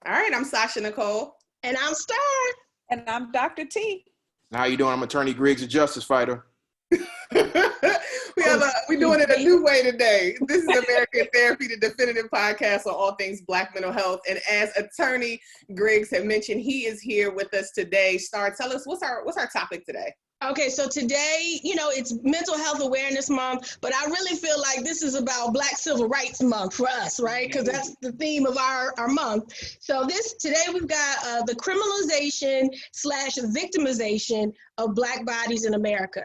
All right, I'm Sasha Nicole. And I'm Star. And I'm Dr. T. How you doing? I'm Attorney Griggs, a justice fighter. We're doing it a new way today. This is Amerikan Therapy, the definitive podcast on all things Black mental health. And as Attorney Griggs had mentioned, he is here with us today. Star, tell us what's our topic today? Okay, so today, it's Mental Health Awareness Month, but I really feel like this is about Black Civil Rights Month for us, right? Because that's the theme of our month. So today we've got the criminalization/victimization of Black bodies in America.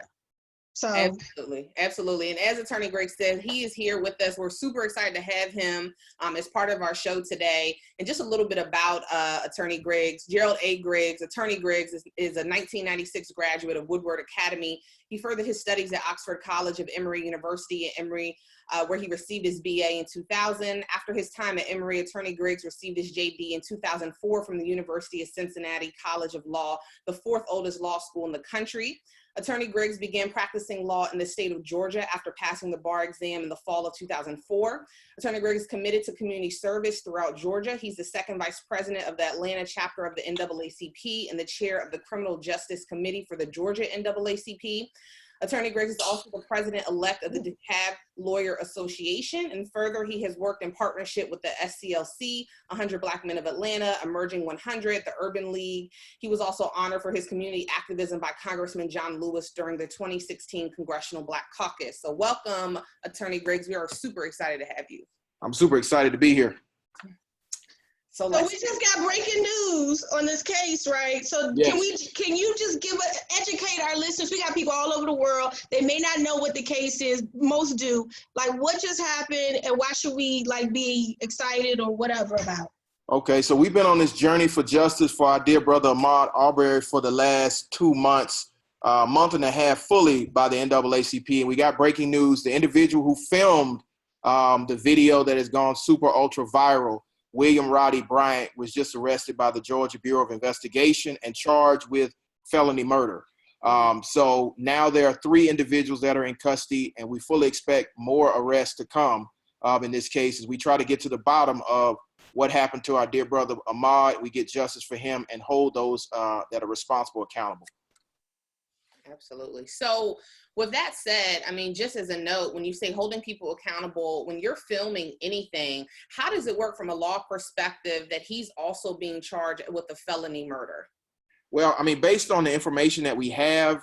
So Absolutely. And as Attorney Griggs said, he is here with us. We're super excited to have him as part of our show today. And just a little bit about Attorney Griggs. Gerald A. Griggs. Attorney Griggs is a 1996 graduate of Woodward Academy. He furthered his studies at Oxford College of Emory University at Emory, where he received his BA in 2000. After his time at Emory, Attorney Griggs received his JD in 2004 from the University of Cincinnati College of Law, the fourth oldest law school in the country. Attorney Griggs began practicing law in the state of Georgia after passing the bar exam in the fall of 2004. Attorney Griggs is committed to community service throughout Georgia. He's the second vice president of the Atlanta chapter of the NAACP and the chair of the Criminal Justice Committee for the Georgia NAACP. Attorney Griggs is also the president-elect of the DeKalb Lawyer Association, and further, he has worked in partnership with the SCLC, 100 Black Men of Atlanta, Emerging 100, the Urban League. He was also honored for his community activism by Congressman John Lewis during the 2016 Congressional Black Caucus. So welcome, Attorney Griggs. We are super excited to have you. I'm super excited to be here. So we just got breaking news on this case, right? So yes. Can you just educate our listeners? We got people all over the world. They may not know what the case is. Most do. Like, what just happened, and why should we be excited or whatever about? Okay, so we've been on this journey for justice for our dear brother Ahmaud Arbery for the last 2 months, month and a half fully by the NAACP, and we got breaking news. The individual who filmed the video that has gone super ultra viral, William Roddy Bryant, was just arrested by the Georgia Bureau of Investigation and charged with felony murder. So now there are 3 individuals that are in custody, and we fully expect more arrests to come in this case as we try to get to the bottom of what happened to our dear brother Ahmaud. We get justice for him and hold those that are responsible accountable. Absolutely. So with that said, I mean, just as a note, when you say holding people accountable, when you're filming anything, how does it work from a law perspective that he's also being charged with a felony murder? Well, I mean, based on the information that we have,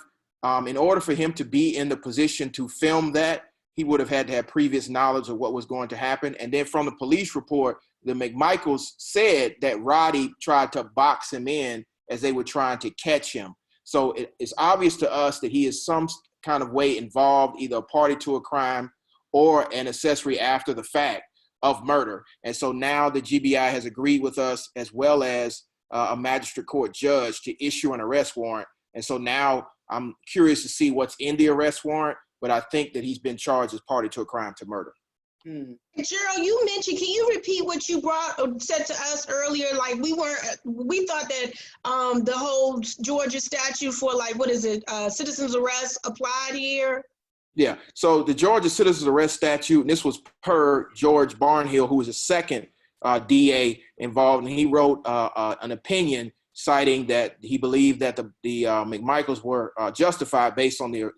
in order for him to be in the position to film that, he would have had to have previous knowledge of what was going to happen. And then from the police report, the McMichaels said that Roddy tried to box him in as they were trying to catch him. So it's obvious to us that he is some kind of way involved, either a party to a crime or an accessory after the fact of murder. And so now the GBI has agreed with us, as well as a magistrate court judge, to issue an arrest warrant. And so now I'm curious to see what's in the arrest warrant, but I think that he's been charged as party to a crime to murder. Gerald, you mentioned, can you repeat what you said to us earlier? Like, we thought that the whole Georgia statute for citizens arrest applied here. Yeah, so the Georgia citizens arrest statute, and this was per George Barnhill, who was a second DA involved, and he wrote an opinion citing that he believed that the McMichaels were justified based on the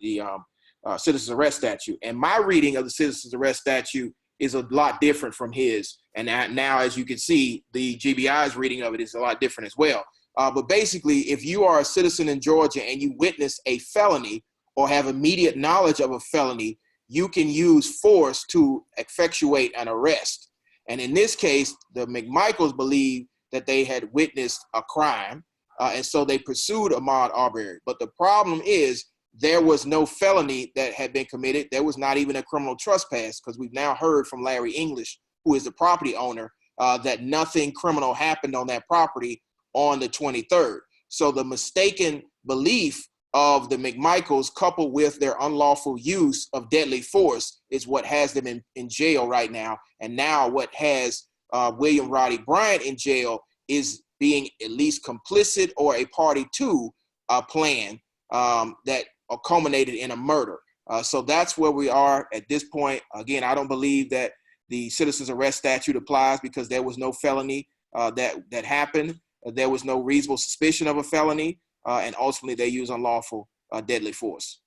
citizens arrest statute. And my reading of the citizens arrest statute is a lot different from his. And now, as you can see, the GBI's reading of it is a lot different as well. But basically, if you are a citizen in Georgia and you witness a felony or have immediate knowledge of a felony, you can use force to effectuate an arrest. And in this case, the McMichaels believed that they had witnessed a crime, and so they pursued Ahmaud Arbery. But the problem is, there was no felony that had been committed. There was not even a criminal trespass, because we've now heard from Larry English, who is the property owner, that nothing criminal happened on that property on the 23rd. So the mistaken belief of the McMichaels, coupled with their unlawful use of deadly force, is what has them in jail right now. And now what has William Roddy Bryant in jail is being at least complicit or a party to a plan that culminated in a murder. So that's where we are at this point. Again, I don't believe that the citizens arrest statute applies because there was no felony. that happened. There was no reasonable suspicion of a felony, and ultimately they used unlawful deadly force.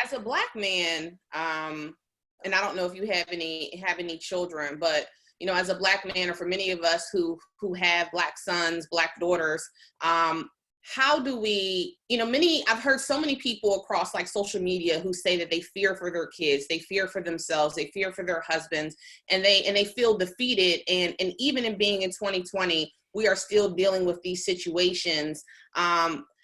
As a Black man, and I don't know if you have any children, but you know, as a Black man, or for many of us who have Black sons, Black daughters, how do we, you know, I've heard so many people across like social media who say that they fear for their kids, they fear for themselves, they fear for their husbands, and they feel defeated. And even in being in 2020, we are still dealing with these situations.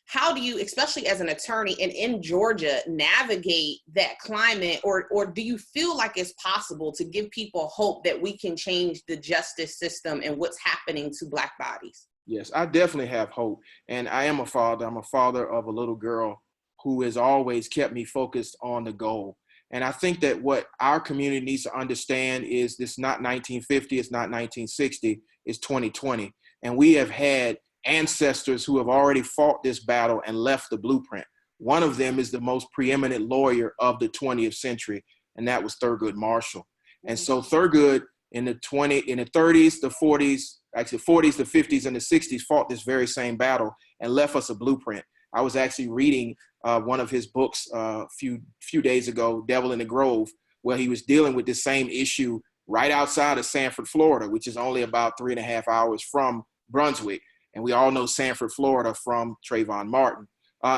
How do you, especially as an attorney and in Georgia, navigate that climate, or do you feel like it's possible to give people hope that we can change the justice system and what's happening to Black bodies? Yes, I definitely have hope. And I am a father. I'm a father of a little girl who has always kept me focused on the goal. And I think that what our community needs to understand is this not 1950, it's not 1960, it's 2020. And we have had ancestors who have already fought this battle and left the blueprint. One of them is the most preeminent lawyer of the 20th century, and that was Thurgood Marshall. And so Thurgood in the 30s, the 40s, actually 40s, the 50s, and the 60s fought this very same battle and left us a blueprint. I was actually reading one of his books a few days ago, Devil in the Grove, where he was dealing with this same issue right outside of Sanford, Florida, which is only about 3.5 hours from Brunswick. And we all know Sanford, Florida from Trayvon Martin.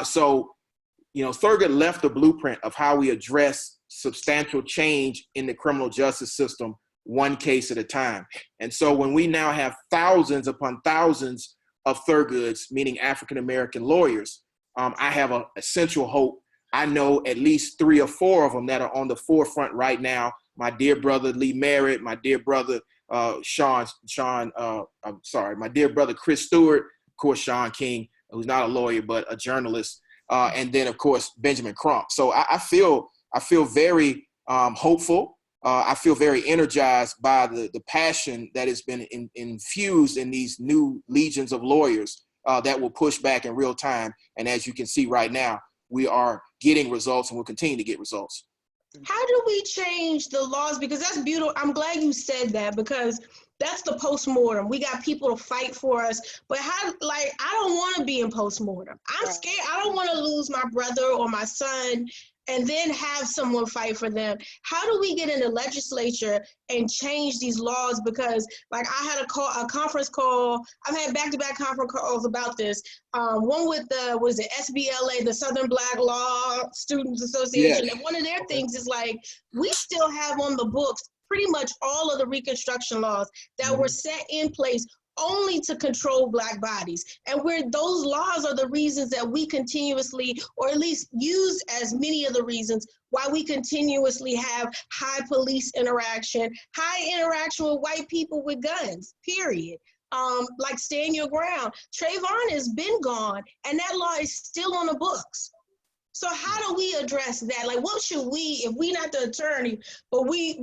So, you know, Thurgood left the blueprint of how we address substantial change in the criminal justice system, one case at a time. And so when we now have thousands upon thousands of Thurgoods, meaning African-American lawyers, I have an essential hope. I know at least 3 or 4 of them that are on the forefront right now. My dear brother, Lee Merritt, my dear brother, my dear brother, Chris Stewart, of course, Sean King, who's not a lawyer, but a journalist. And then of course, Benjamin Crump. So I feel very hopeful. I feel very energized by the passion that has been infused in these new legions of lawyers that will push back in real time. And as you can see right now, we are getting results and will continue to get results. How do we change the laws? Because that's beautiful. I'm glad you said that, because that's the postmortem. We got people to fight for us, but I don't want to be in postmortem. I'm scared. I don't want to lose my brother or my son and then have someone fight for them. How do we get in the legislature and change these laws? Because like I had a conference call. I've had back-to-back conference calls about this. One with the SBLA, the Southern Black Law Students Association. Yes. And one of their things is like, we still have on the books pretty much all of the Reconstruction laws that were set in place only to control Black bodies. And where those laws are the reasons that we continuously, or at least use as many of the reasons why we continuously have high police interaction, high interaction with white people with guns, period. Like stand your ground. Trayvon has been gone and that law is still on the books. So how do we address that? Like, what should we, if we not the attorney, but we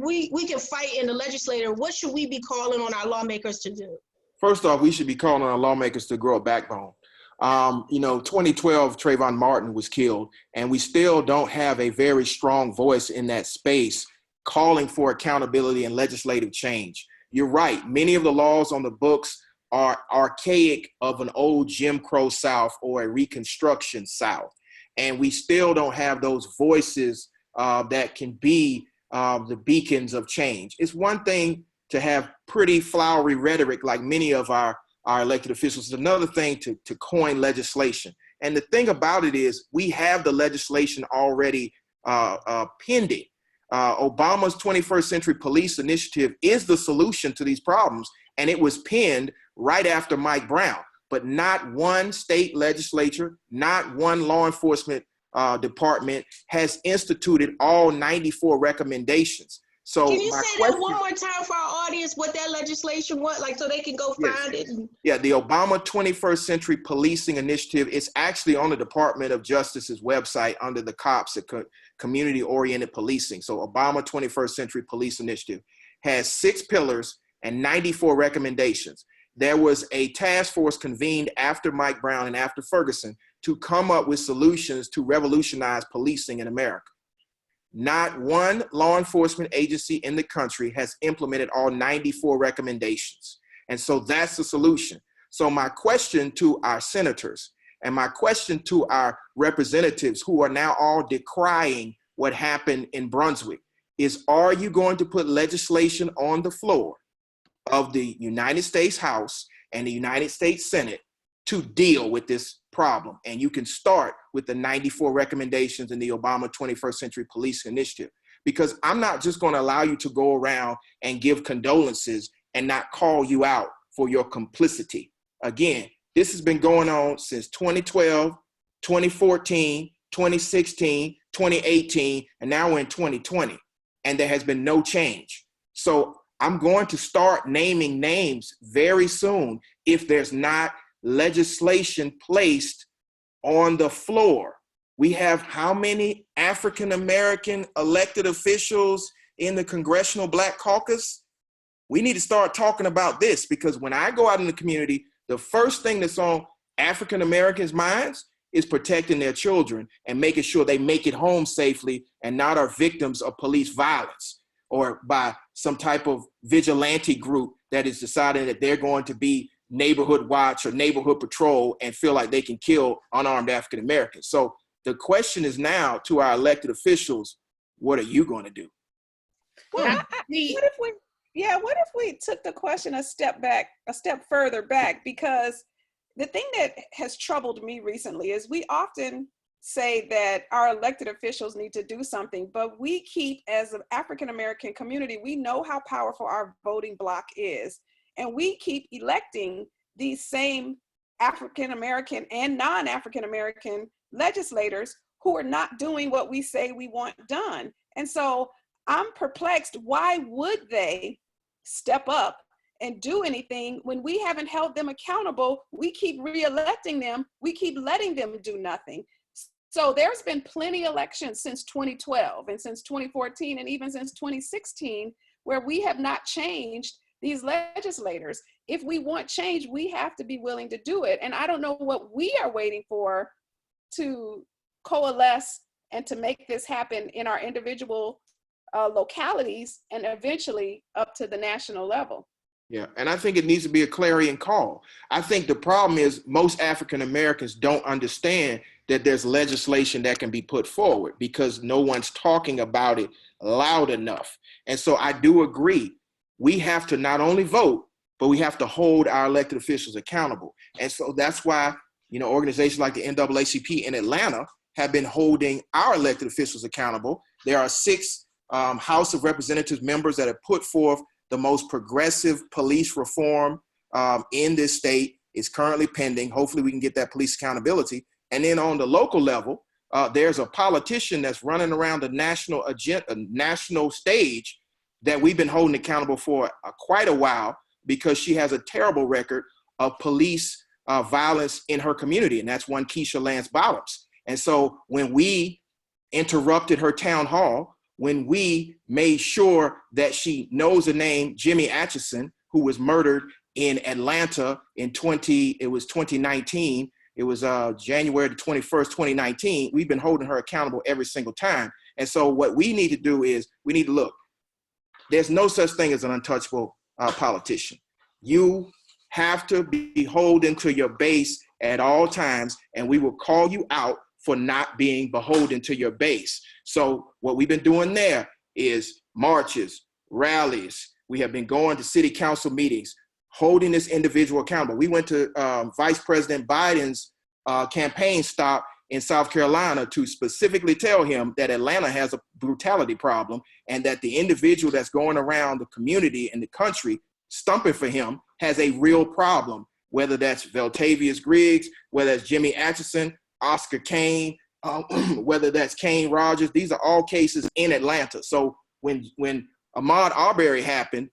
can fight in the legislature, what should we be calling on our lawmakers to do? First off, we should be calling on our lawmakers to grow a backbone. 2012, Trayvon Martin was killed, and we still don't have a very strong voice in that space calling for accountability and legislative change. You're right. Many of the laws on the books are archaic of an old Jim Crow South or a Reconstruction South. And we still don't have those voices that can be the beacons of change. It's one thing to have pretty flowery rhetoric like many of our elected officials. It's another thing to coin legislation. And the thing about it is we have the legislation already pending. Obama's 21st Century Police Initiative is the solution to these problems. And it was penned right after Mike Brown. But not one state legislature, not one law enforcement department has instituted all 94 recommendations. So can you say that one more time for our audience, what that legislation was, like so they can go find it? Yeah, the Obama 21st Century Policing Initiative is actually on the Department of Justice's website under the COPS, Community-Oriented Policing. So Obama 21st Century Police Initiative has 6 pillars and 94 recommendations. There was a task force convened after Mike Brown and after Ferguson to come up with solutions to revolutionize policing in America. Not one law enforcement agency in the country has implemented all 94 recommendations. And so that's the solution. So my question to our senators and my question to our representatives who are now all decrying what happened in Brunswick is, are you going to put legislation on the floor of the United States House and the United States Senate to deal with this problem? And you can start with the 94 recommendations in the Obama 21st Century Police Initiative, because I'm not just going to allow you to go around and give condolences and not call you out for your complicity. Again, this has been going on since 2012, 2014, 2016, 2018, and now we're in 2020, and there has been no change. So I'm going to start naming names very soon if there's not legislation placed on the floor. We have how many African-American elected officials in the Congressional Black Caucus? We need to start talking about this, because when I go out in the community, the first thing that's on African-Americans' minds is protecting their children and making sure they make it home safely and not are victims of police violence or by some type of vigilante group that is deciding that they're going to be neighborhood watch or neighborhood patrol and feel like they can kill unarmed African-Americans. So the question is now to our elected officials, what are you going to do? Well, what if we took the question a step further back? Because the thing that has troubled me recently is we often say that our elected officials need to do something, but we keep, as an African-American community, we know how powerful our voting bloc is. And we keep electing these same African-American and non-African-American legislators who are not doing what we say we want done. And so I'm perplexed. Why would they step up and do anything when we haven't held them accountable? We keep re-electing them. We keep letting them do nothing. So there's been plenty of elections since 2012 and since 2014 and even since 2016 where we have not changed these legislators. If we want change, we have to be willing to do it. And I don't know what we are waiting for to coalesce and to make this happen in our individual localities and eventually up to the national level. Yeah, and I think it needs to be a clarion call. I think the problem is most African Americans don't understand that there's legislation that can be put forward because no one's talking about it loud enough. And so I do agree. We have to not only vote, but we have to hold our elected officials accountable. And so that's why, organizations like the NAACP in Atlanta have been holding our elected officials accountable. There are 6 House of Representatives members that have put forth the most progressive police reform in this state. It's currently pending. Hopefully we can get that police accountability. And then on the local level, there's a politician that's running around the national stage that we've been holding accountable for quite a while because she has a terrible record of police violence in her community. And that's one Keisha Lance Bottoms. And so when we interrupted her town hall, when we made sure that she knows the name Jimmy Atchison, who was murdered in Atlanta in 2019, it was January the 21st, 2019, we've been holding her accountable every single time. And so what we need to do is we need to look. There's no such thing as an untouchable politician. You have to be beholden to your base at all times, and we will call you out for not being beholden to your base. So what we've been doing there is marches, rallies. We have been going to city council meetings, holding this individual accountable. We went to Vice President Biden's campaign stop in South Carolina to specifically tell him that Atlanta has a brutality problem and that the individual that's going around the community and the country stumping for him has a real problem, whether that's Veltavius Griggs, whether that's Jimmy Atchison, Oscar Kane, whether that's Kane Rogers. These are all cases in Atlanta. So when Ahmaud Arbery happened,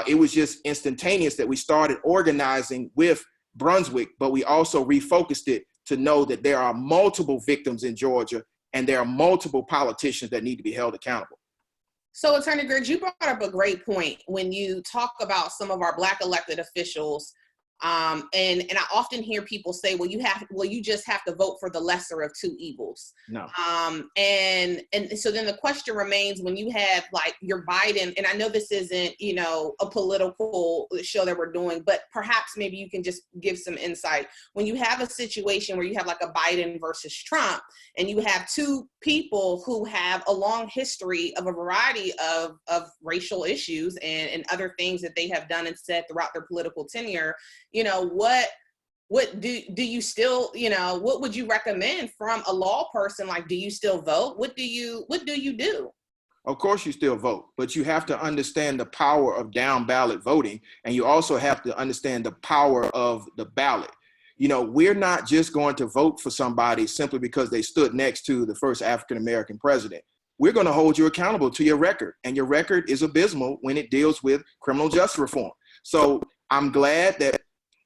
it was just instantaneous that we started organizing with Brunswick, but we also refocused it to know that there are multiple victims in Georgia and there are multiple politicians that need to be held accountable. So Attorney Griggs, you brought up a great point when you talk about some of our Black elected officials And I often hear people say, well, you just have to vote for the lesser of two evils. No. And so then the question remains, when you have like your Biden, and I know this isn't, a political show that we're doing, but perhaps maybe you can just give some insight. When you have a situation where you have like a Biden versus Trump, and you have two people who have a long history of a variety of racial issues and other things that they have done and said throughout their political tenure, what do you still, what would you recommend from a law person? Like, do you still vote? What do you do? Of course you still vote, but you have to understand the power of down ballot voting. And you also have to understand the power of the ballot. We're not just going to vote for somebody simply because they stood next to the first African-American president. We're going to hold you accountable to your record. And your record is abysmal when it deals with criminal justice reform. So I'm glad that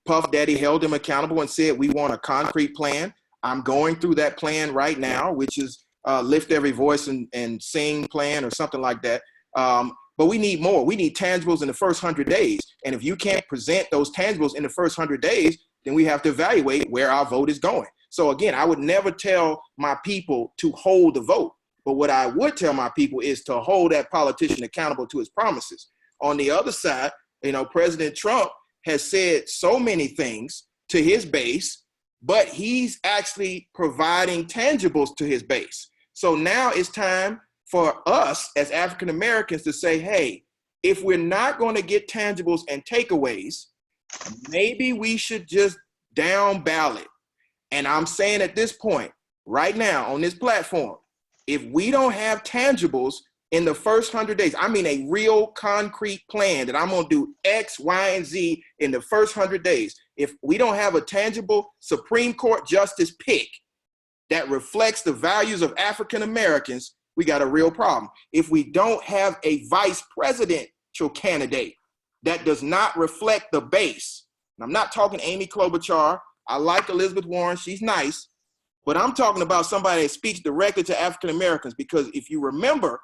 Puff Daddy held him accountable and said, we want a concrete plan. I'm going through that plan right now, which is lift every voice and sing plan or something like that. But we need more. We need tangibles in the first 100 days. And if you can't present those tangibles in the first 100 days, then we have to evaluate where our vote is going. So again, I would never tell my people to hold the vote. But what I would tell my people is to hold that politician accountable to his promises. On the other side, President Trump has said so many things to his base, but he's actually providing tangibles to his base. So now it's time for us as African Americans to say, hey, if we're not going to get tangibles and takeaways, maybe we should just down ballot. And I'm saying at this point, right now on this platform, if we don't have tangibles in the first 100 days, I mean a real concrete plan that I'm going to do X, Y, and Z in the first 100 days. If we don't have a tangible Supreme Court justice pick that reflects the values of African Americans, we got a real problem. If we don't have a vice presidential candidate that does not reflect the base, and I'm not talking Amy Klobuchar. I like Elizabeth Warren. She's nice. But I'm talking about somebody that speaks directly to African Americans, because if you remember,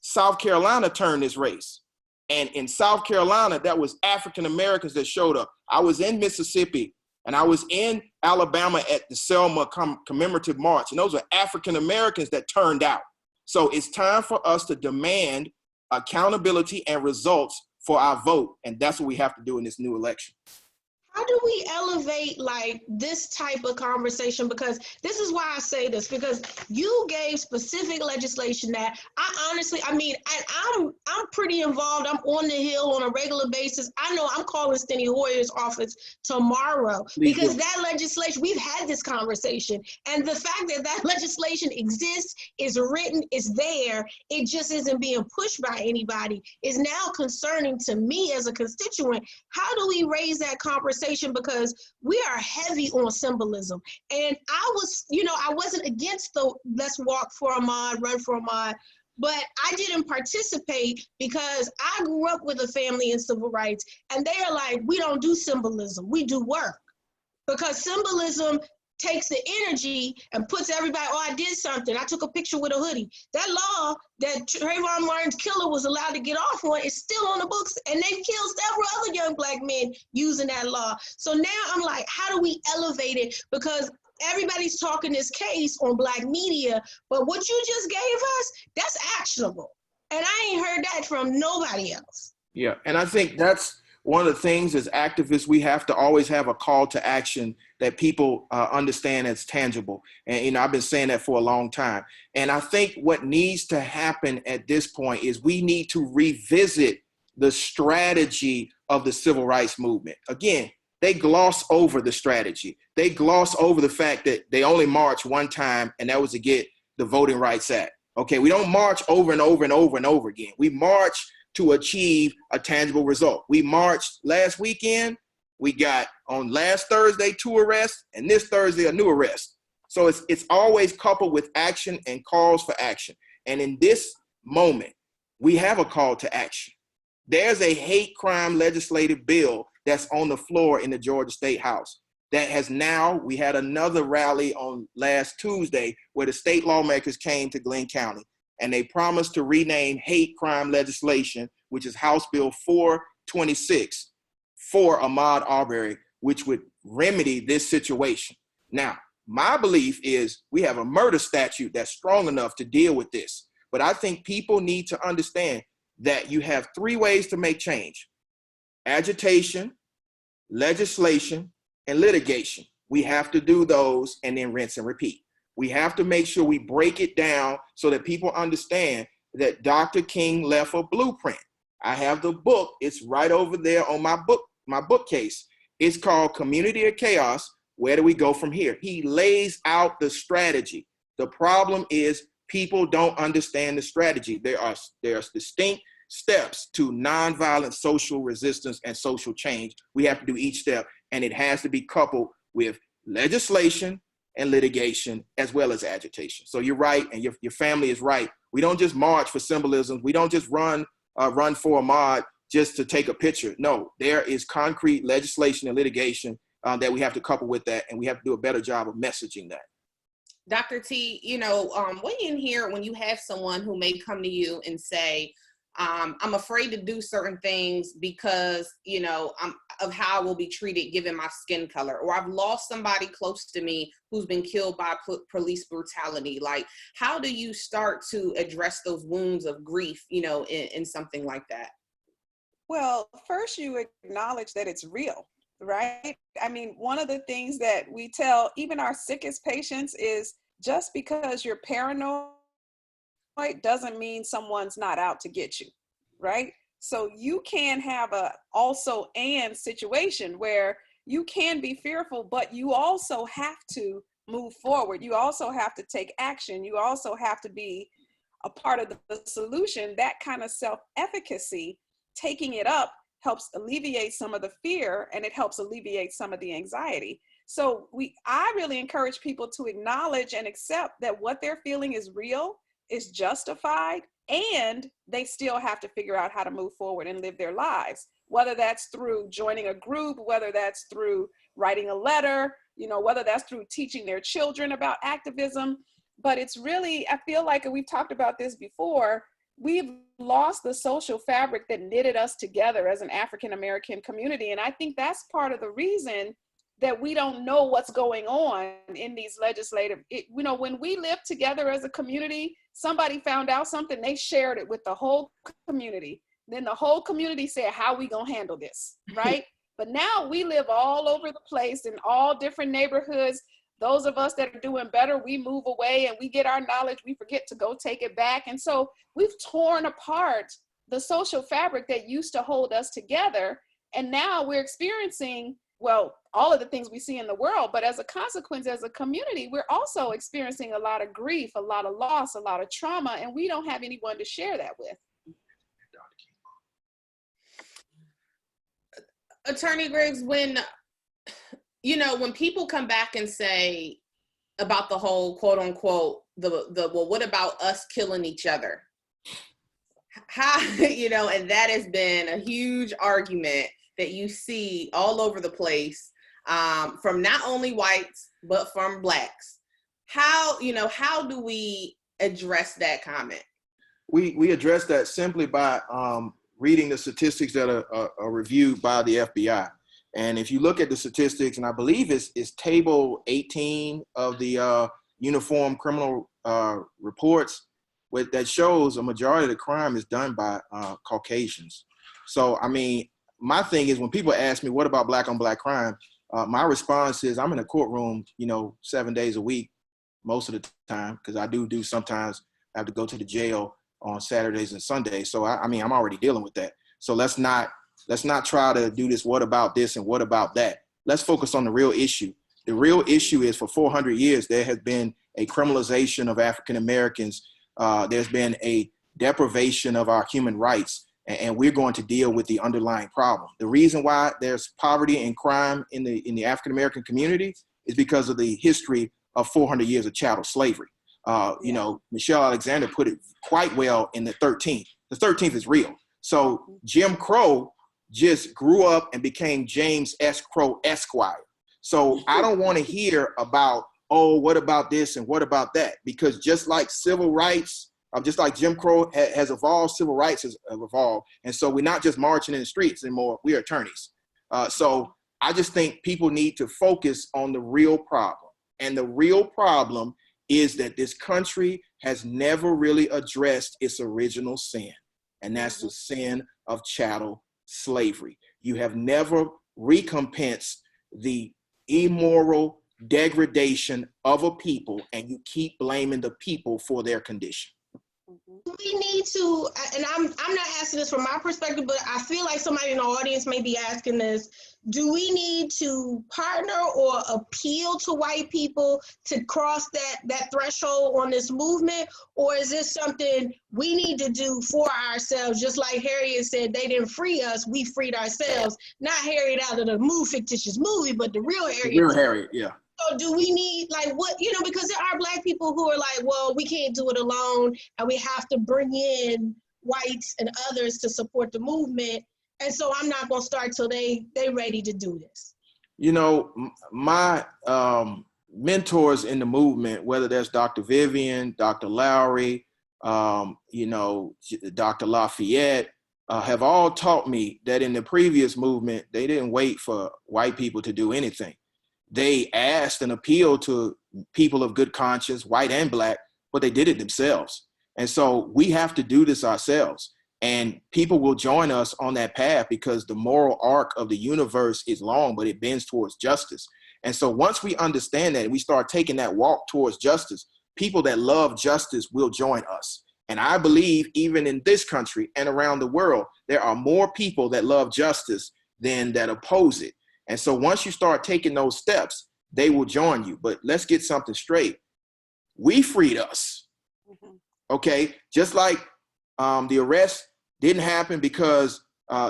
South Carolina turned this race. And in South Carolina, that was African Americans that showed up. I was in Mississippi and I was in Alabama at the Selma commemorative march. And those are African Americans that turned out. So it's time for us to demand accountability and results for our vote. And that's what we have to do in this new election. How do we elevate like this type of conversation? Because this is why I say this, because you gave specific legislation that I honestly, I'm pretty involved. I'm on the Hill on a regular basis. I know I'm calling Steny Hoyer's office tomorrow because that legislation, we've had this conversation. And the fact that that legislation exists, is written, is there, it just isn't being pushed by anybody, is now concerning to me as a constituent. How do we raise that conversation? Because we are heavy on symbolism. And I was, I wasn't against the let's walk for Ahmaud, run for Ahmaud, but I didn't participate because I grew up with a family in civil rights, and they are like, we don't do symbolism, we do work. Because symbolism takes the energy and puts everybody, oh, I did something. I took a picture with a hoodie. That law that Trayvon Martin's killer was allowed to get off on is still on the books, and they've killed several other young Black men using that law. So now I'm like, how do we elevate it? Because everybody's talking this case on Black media, but what you just gave us, that's actionable. And I ain't heard that from nobody else. Yeah, and I think that's one of the things as activists, we have to always have a call to action that people understand as tangible. And, I've been saying that for a long time. And I think what needs to happen at this point is we need to revisit the strategy of the civil rights movement. Again, they gloss over the strategy. They gloss over the fact that they only marched one time, and that was to get the Voting Rights Act. Okay, we don't march over and over and over and over again. We march to achieve a tangible result. We marched last weekend. We got on last Thursday 2 arrests, and this Thursday a new arrest. So it's always coupled with action and calls for action. And in this moment, we have a call to action. There's a hate crime legislative bill that's on the floor in the Georgia State House that has now, we had another rally on last Tuesday where the state lawmakers came to Glenn County, and they promised to rename hate crime legislation, which is House Bill 426, for Ahmaud Arbery, which would remedy this situation. Now, my belief is we have a murder statute that's strong enough to deal with this. But I think people need to understand that you have three ways to make change: agitation, legislation, and litigation. We have to do those and then rinse and repeat. We have to make sure we break it down so that people understand that Dr. King left a blueprint. I have the book. It's right over there on my bookcase. It's called Community of Chaos. Where do we go from here? He lays out the strategy. The problem is people don't understand the strategy. There are distinct steps to nonviolent social resistance and social change. We have to do each step, and it has to be coupled with legislation and litigation as well as agitation. So you're right, and your family is right. We don't just march for symbolism. We don't just run for Ahmaud just to take a picture. No, there is concrete legislation and litigation that we have to couple with that, and we have to do a better job of messaging that. Dr. T, weigh in here when you have someone who may come to you and say, I'm afraid to do certain things because, of how I will be treated given my skin color, or I've lost somebody close to me who's been killed by police brutality. Like, how do you start to address those wounds of grief, in something like that? Well, first you acknowledge that it's real, right? I mean, one of the things that we tell even our sickest patients is just because you're paranoid doesn't mean someone's not out to get you, right? So you can have a also and situation where you can be fearful, but you also have to move forward. You also have to take action. You also have to be a part of the solution. That kind of self-efficacy, taking it up, helps alleviate some of the fear, and it helps alleviate some of the anxiety. So I really encourage people to acknowledge and accept that what they're feeling is real, is justified, and they still have to figure out how to move forward and live their lives, whether that's through joining a group, whether that's through writing a letter, whether that's through teaching their children about activism. But it's really, I feel like, and we've talked about this before, we've lost the social fabric that knitted us together as an African-American community. And I think that's part of the reason that we don't know what's going on in these legislative, when we live together as a community, somebody found out something, they shared it with the whole community. Then the whole community said, how we gonna handle this, right? But now we live all over the place in all different neighborhoods. Those of us that are doing better, we move away and we get our knowledge, we forget to go take it back. And so we've torn apart the social fabric that used to hold us together. And now we're experiencing, well, all of the things we see in the world, but as a consequence, as a community, we're also experiencing a lot of grief, a lot of loss, a lot of trauma, and we don't have anyone to share that with. Attorney Griggs, when people come back and say about the whole quote unquote, well, what about us killing each other? How, and that has been a huge argument that you see all over the place, from not only whites, but from Blacks. How do we address that comment? We address that simply by reading the statistics that are reviewed by the FBI. And if you look at the statistics, and I believe it's table 18 of the Uniform Criminal Reports, that shows a majority of the crime is done by Caucasians. So, I mean, my thing is when people ask me, what about black on black crime? My response is I'm in a courtroom, 7 days a week, most of the time, because I do sometimes have to go to the jail on Saturdays and Sundays. So I'm already dealing with that. So let's not try to do this, what about this and what about that? Let's focus on the real issue. The real issue is for 400 years, there has been a criminalization of African Americans. There's been a deprivation of our human rights, and we're going to deal with the underlying problem. The reason why there's poverty and crime in the African American community is because of the history of 400 years of chattel slavery. Michelle Alexander put it quite well in the 13th. The 13th is real. So Jim Crow just grew up and became James S. Crow Esquire. So I don't want to hear about, oh, what about this and what about that? Because just like civil rights, just like Jim Crow has evolved, civil rights has evolved. And so we're not just marching in the streets anymore, we are attorneys. So I just think people need to focus on the real problem. And the real problem is that this country has never really addressed its original sin, and that's the sin of chattel slavery. You have never recompensed the immoral degradation of a people, and you keep blaming the people for their condition. We need to, and I'm not asking this from my perspective, but I feel like somebody in the audience may be asking this. Do we need to partner or appeal to white people to cross that threshold on this movement? Or is this something we need to do for ourselves? Just like Harriet said, they didn't free us, we freed ourselves. Not Harriet out of the fictitious movie, but the real Harriet. The real Harriet, yeah. So do we need, like, what, because there are Black people who are like, well, we can't do it alone, and we have to bring in whites and others to support the movement. And so I'm not going to start till they ready to do this. My mentors in the movement, whether that's Dr. Vivian, Dr. Lowry, Dr. Lafayette, have all taught me that in the previous movement, they didn't wait for white people to do anything. They asked and appealed to people of good conscience, white and Black, but they did it themselves. And so we have to do this ourselves. And people will join us on that path because the moral arc of the universe is long, but it bends towards justice. And so once we understand that and we start taking that walk towards justice, people that love justice will join us. And I believe even in this country and around the world, there are more people that love justice than that oppose it. And so once you start taking those steps, they will join you. But let's get something straight. We freed us, okay? Just like the arrest didn't happen because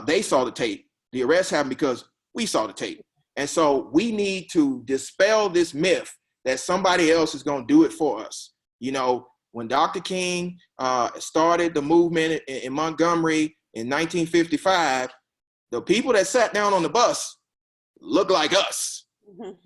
they saw the tape. The arrest happened because we saw the tape. And so we need to dispel this myth that somebody else is going to do it for us. When Dr. King started the movement in Montgomery in 1955, the people that sat down on the bus look like us.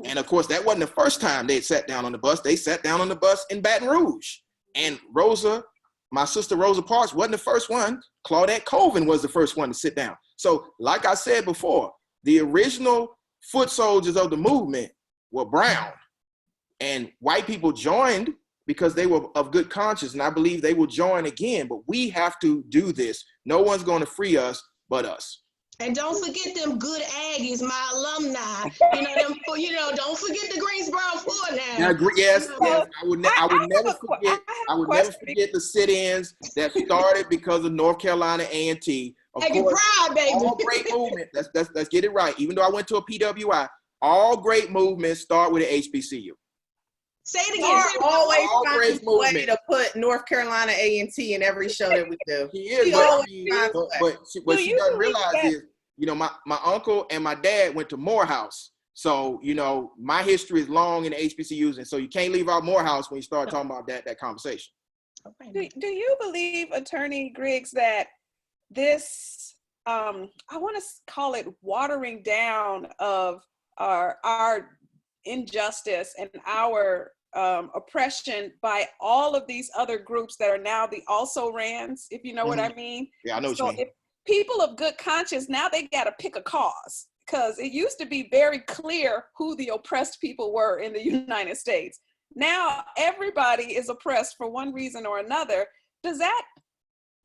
And of course, that wasn't the first time they sat down on the bus. They sat down on the bus in Baton Rouge. And Rosa, my sister Rosa Parks, wasn't the first one. Claudette Colvin was the first one to sit down. So like I said before, the original foot soldiers of the movement were brown. And white people joined because they were of good conscience. And I believe they will join again. But we have to do this. No one's going to free us but us. And don't forget them good Aggies, my alumni. Don't forget the Greensboro Four now. Yes. I would never forget the sit-ins that started because of North Carolina A&T. Take your pride, baby. All great movement. Let's get it right. Even though I went to a PWI, all great movements start with an HBCU. Say it again. Always finds a way to put North Carolina A&T in every show that we do. He is, but what she doesn't realize is, my uncle and my dad went to Morehouse. So, my history is long in the HBCUs, and so you can't leave out Morehouse when you start talking about that conversation. Do you believe, Attorney Griggs, that this, I want to call it watering down of our injustice and our oppression by all of these other groups that are now the also-rans, if you know what I mean? Yeah, I know what you mean. If people of good conscience, now they got to pick a cause, because it used to be very clear who the oppressed people were in the United States. Now everybody is oppressed for one reason or another. Does that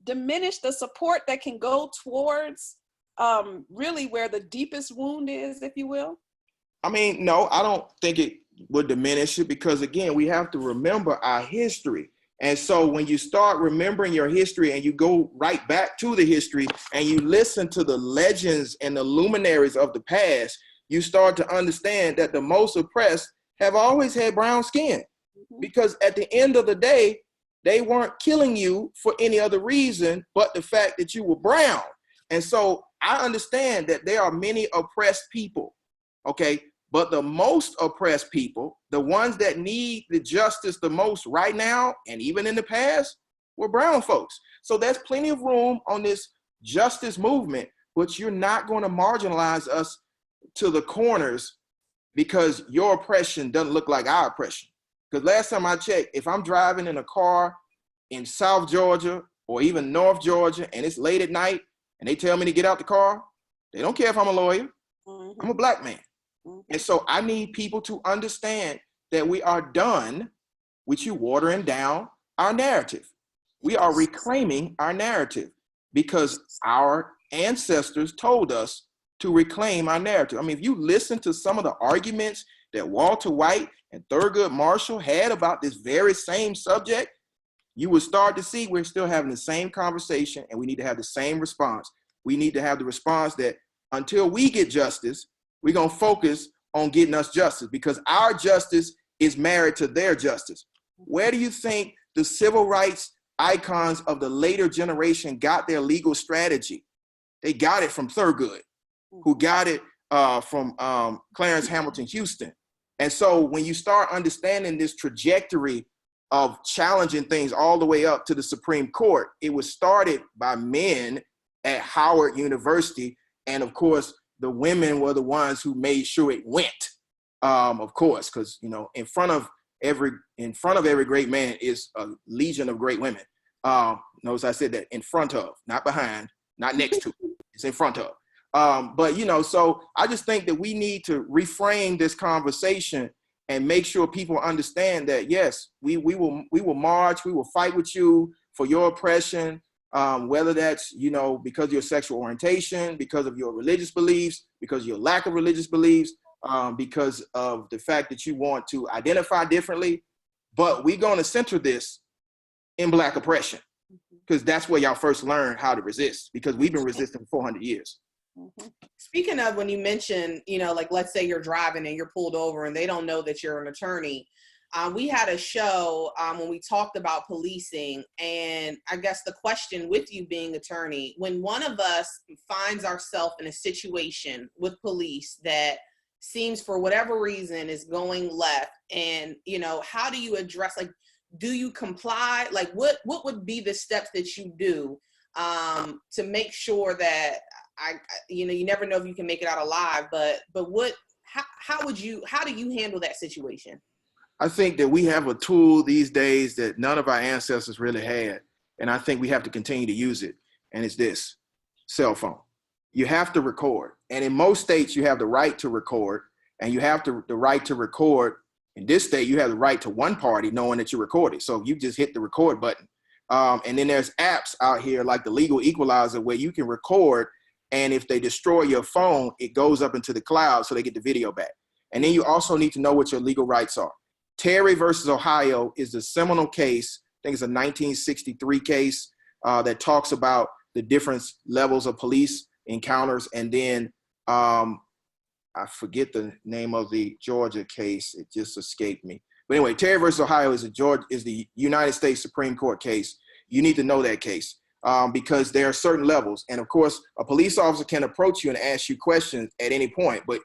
diminish the support that can go towards really where the deepest wound is, if you will? I mean, no, I don't think it would diminish it, because again, we have to remember our history. And so when you start remembering your history and you go right back to the history and you listen to the legends and the luminaries of the past, you start to understand that the most oppressed have always had brown skin. Because at the end of the day, they weren't killing you for any other reason but the fact that you were brown. And so I understand that there are many oppressed people, okay? But the most oppressed people, the ones that need the justice the most right now, and even in the past, were brown folks. So there's plenty of room on this justice movement, but you're not going to marginalize us to the corners because your oppression doesn't look like our oppression. Because last time I checked, if I'm driving in a car in South Georgia or even North Georgia and it's late at night and they tell me to get out the car, they don't care if I'm a lawyer. I'm a Black man. And so I need people to understand that we are done with you watering down our narrative. We are reclaiming our narrative because our ancestors told us to reclaim our narrative. I mean, if you listen to some of the arguments that Walter White and Thurgood Marshall had about this very same subject, you will start to see we're still having the same conversation, and we need to have the same response. We need to have the response that until we get justice, we're going to focus on getting us justice, because our justice is married to their justice. Where do you think the civil rights icons of the later generation got their legal strategy? They got it from Thurgood, who got it from Clarence Hamilton Houston. And so when you start understanding this trajectory of challenging things all the way up to the Supreme Court, it was started by men at Howard University. And of course, the women were the ones who made sure it went, of course, because, you know, in front of every great man is a legion of great women. Notice I said that, in front of, not behind, not next to, it's in front of. But, you know, so I just think that we need to reframe this conversation and make sure people understand that, yes, we will march, we will fight with you for your oppression, whether that's, you know, because of your sexual orientation, because of your religious beliefs, because of your lack of religious beliefs, because of the fact that you want to identify differently. But we're going to center this in Black oppression, because that's where y'all first learned how to resist, because we've been resisting for 400 years. Speaking of, when you mentioned, you know, like, let's say you're driving and you're pulled over and they don't know that you're an attorney. We had a show when we talked about policing, and I guess the question with you being attorney, when one of us finds ourselves in a situation with police that seems for whatever reason is going left, and, you know, how do you address, like, do you comply? Like, what would be the steps that you do to make sure that, you know, you never know if you can make it out alive, but how do you handle that situation? I think that we have a tool these days that none of our ancestors really had, and I think we have to continue to use it, and it's this: cell phone. You have to record, and in most states you have the right to record, and you have the right to record. In this state, you have the right to one party knowing that you're recording, so you just hit the record button. And then there's apps out here like the Legal Equalizer where you can record, and if they destroy your phone, it goes up into the cloud so they get the video back. And then you also need to know what your legal rights are. Terry versus Ohio is the seminal case. I think it's a 1963 case that talks about the different levels of police encounters. And then I forget the name of the Georgia case. It just escaped me. But anyway, Terry versus Ohio is the United States Supreme Court case. You need to know that case because there are certain levels. And of course, a police officer can approach you and ask you questions at any point, but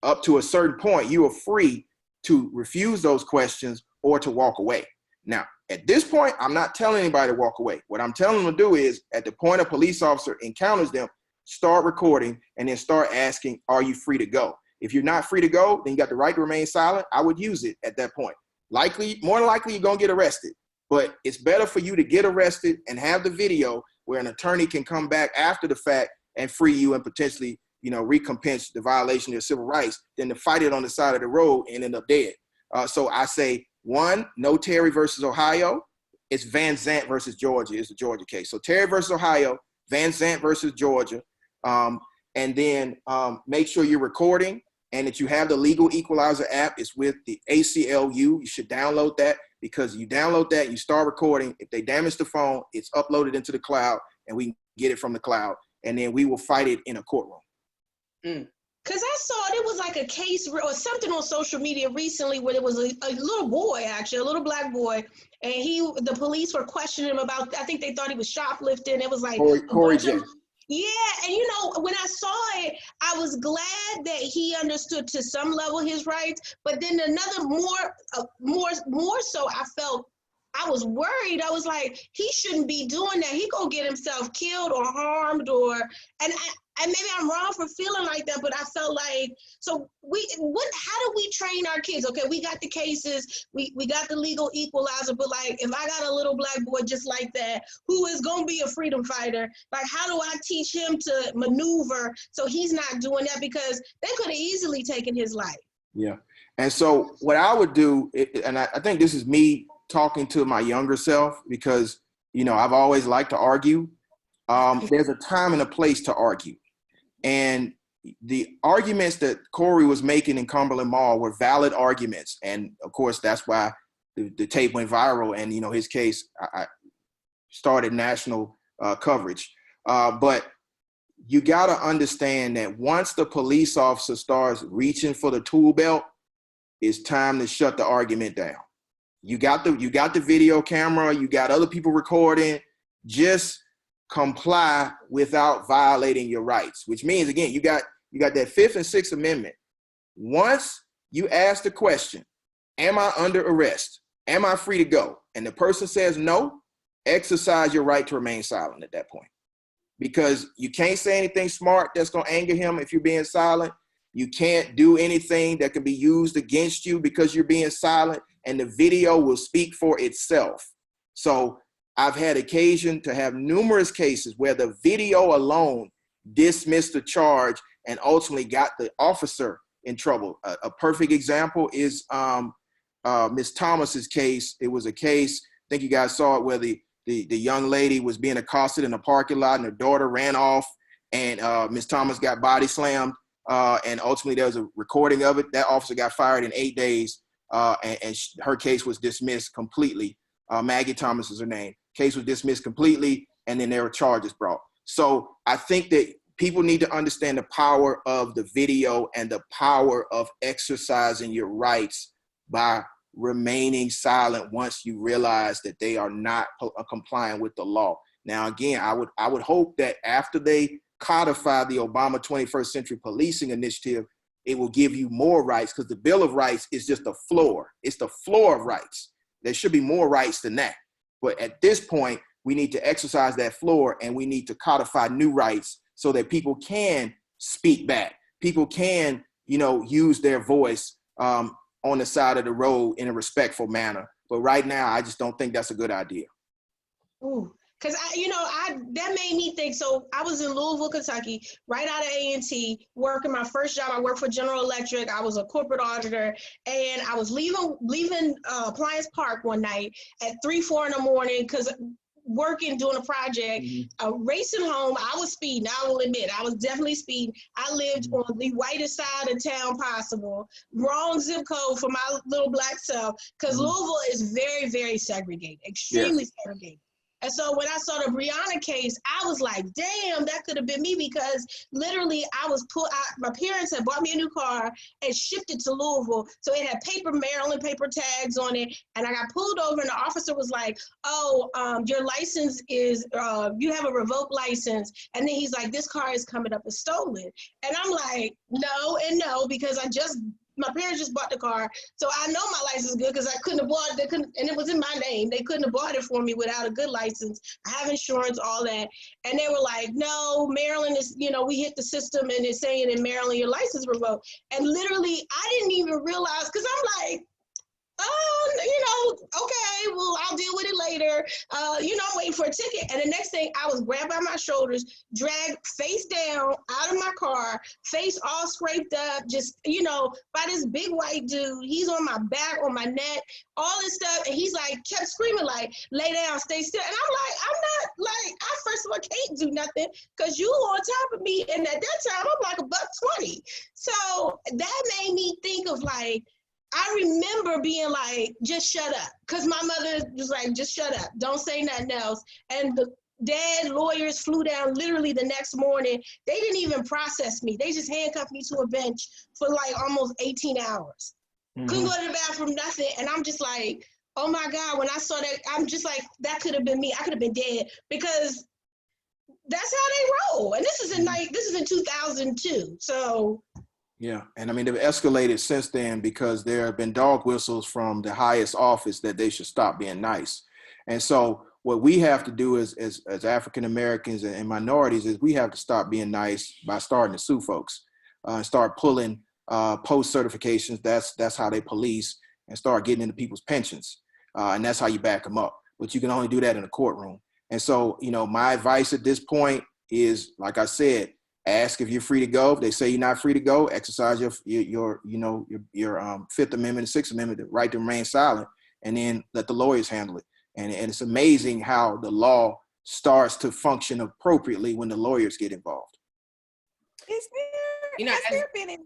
up to a certain point, you are free to refuse those questions or to walk away. Now, at this point, I'm not telling anybody to walk away. What I'm telling them to do is, at the point a police officer encounters them, start recording and then start asking, are you free to go? If you're not free to go, then you got the right to remain silent. I would use it at that point. More than likely, you're gonna get arrested. But it's better for you to get arrested and have the video where an attorney can come back after the fact and free you and potentially, you know, recompense the violation of your civil rights than to fight it on the side of the road and end up dead. So I say, one, no Terry versus Ohio. It's Van Zant versus Georgia. It's the Georgia case. So Terry versus Ohio, Van Zant versus Georgia. And then make sure you're recording and that you have the Legal Equalizer app. It's with the ACLU. You should download that, because you download that, you start recording. If they damage the phone, it's uploaded into the cloud and we can get it from the cloud. And then we will fight it in a courtroom. Because I saw it was like a case or something on social media recently where there was a little boy, actually, a little Black boy, and the police were questioning him about, I think they thought he was shoplifting. It was like Corey J. Yeah, and you know, when I saw it, I was glad that he understood to some level his rights. But then another more so, I felt I was worried. I was like, he shouldn't be doing that. He gonna get himself killed or harmed, and and maybe I'm wrong for feeling like that, but I felt like, so how do we train our kids? Okay, we got the cases, we got the legal equalizer, but like, if I got a little black boy just like that, who is gonna be a freedom fighter, like, how do I teach him to maneuver so he's not doing that? Because they could have easily taken his life. Yeah. And so what I would do, and I think this is me talking to my younger self, because, you know, I've always liked to argue. There's a time and a place to argue. And the arguments that Corey was making in Cumberland Mall were valid arguments. And of course, that's why the tape went viral. And, you know, his case I started national coverage. But you got to understand that once the police officer starts reaching for the tool belt, it's time to shut the argument down. You got the video camera, you got other people recording. Just comply without violating your rights, which means, again, you got that Fifth and Sixth Amendment. Once you ask the question, am I under arrest? Am I free to go? And the person says no, exercise your right to remain silent at that point. Because you can't say anything smart that's going to anger him if you're being silent. You can't do anything that can be used against you because you're being silent, and the video will speak for itself. So I've had occasion to have numerous cases where the video alone dismissed the charge and ultimately got the officer in trouble. A perfect example is Ms. Thomas's case. It was a case, I think you guys saw it, where the young lady was being accosted in a parking lot and her daughter ran off, and Ms. Thomas got body slammed, and ultimately there was a recording of it. That officer got fired in 8 days, and her case was dismissed completely. Maggie Thomas is her name. Case was dismissed completely, and then there were charges brought. So I think that people need to understand the power of the video and the power of exercising your rights by remaining silent once you realize that they are not complying with the law. Now, again, I would hope that after they codify the Obama 21st Century Policing Initiative, it will give you more rights, because the Bill of Rights is just a floor. It's the floor of rights. There should be more rights than that. But at this point, we need to exercise that floor, and we need to codify new rights so that people can speak back. People can, you know, use their voice on the side of the road in a respectful manner. But right now, I just don't think that's a good idea. Ooh, because that made me think. So I was in Louisville, Kentucky, right out of A&T, working my first job. I worked for General Electric. I was a corporate auditor, and I was leaving Appliance Park one night at 3, 4 in the morning, because working, doing a project, racing home. I was speeding. I will admit, I was definitely speeding. I lived on the whitest side of town possible. Wrong zip code for my little black self, because Louisville is very, very segregated, extremely segregated. And so when I saw the Breonna case, I was like, damn, that could have been me, because literally my parents had bought me a new car and shipped it to Louisville. So it had Maryland paper tags on it. And I got pulled over, and the officer was like, oh, your license is, you have a revoked license. And then he's like, this car is coming up as stolen. And I'm like, no and no, because my parents just bought the car, so I know my license is good, because I couldn't have bought it. And it was in my name. They couldn't have bought it for me without a good license. I have insurance, all that. And they were like, no, Maryland is, we hit the system and it's saying in Maryland your license revoked. And literally, I didn't even realize, because I'm like, okay, well, I'll deal with it later. I'm waiting for a ticket. And the next thing, I was grabbed by my shoulders, dragged face down out of my car, face all scraped up, just, by this big white dude. He's on my back, on my neck, all this stuff. And he's like, kept screaming, like, lay down, stay still. And I'm like, I'm not, like, I first of all can't do nothing, because you on top of me. And at that time, I'm like $1.20. So that made me think of, like, I remember being like, just shut up. Because my mother was like, just shut up. Don't say nothing else. And the lawyers flew down literally the next morning. They didn't even process me. They just handcuffed me to a bench for like almost 18 hours. Couldn't go to the bathroom, nothing. And I'm just like, oh my God, when I saw that, I'm just like, that could have been me. I could have been dead, because that's how they roll. And this is in 2002. So. Yeah, and I mean, they've escalated since then, because there have been dog whistles from the highest office that they should stop being nice. And so what we have to do as African Americans and minorities is we have to stop being nice by starting to sue folks, and start pulling post certifications. That's how they police, and start getting into people's pensions, and that's how you back them up. But you can only do that in a courtroom. And so, my advice at this point is, like I said, ask if you're free to go. If they say you're not free to go, exercise your Fifth Amendment and Sixth Amendment, the right to remain silent, and then let the lawyers handle it. And it's amazing how the law starts to function appropriately when the lawyers get involved. Has there been any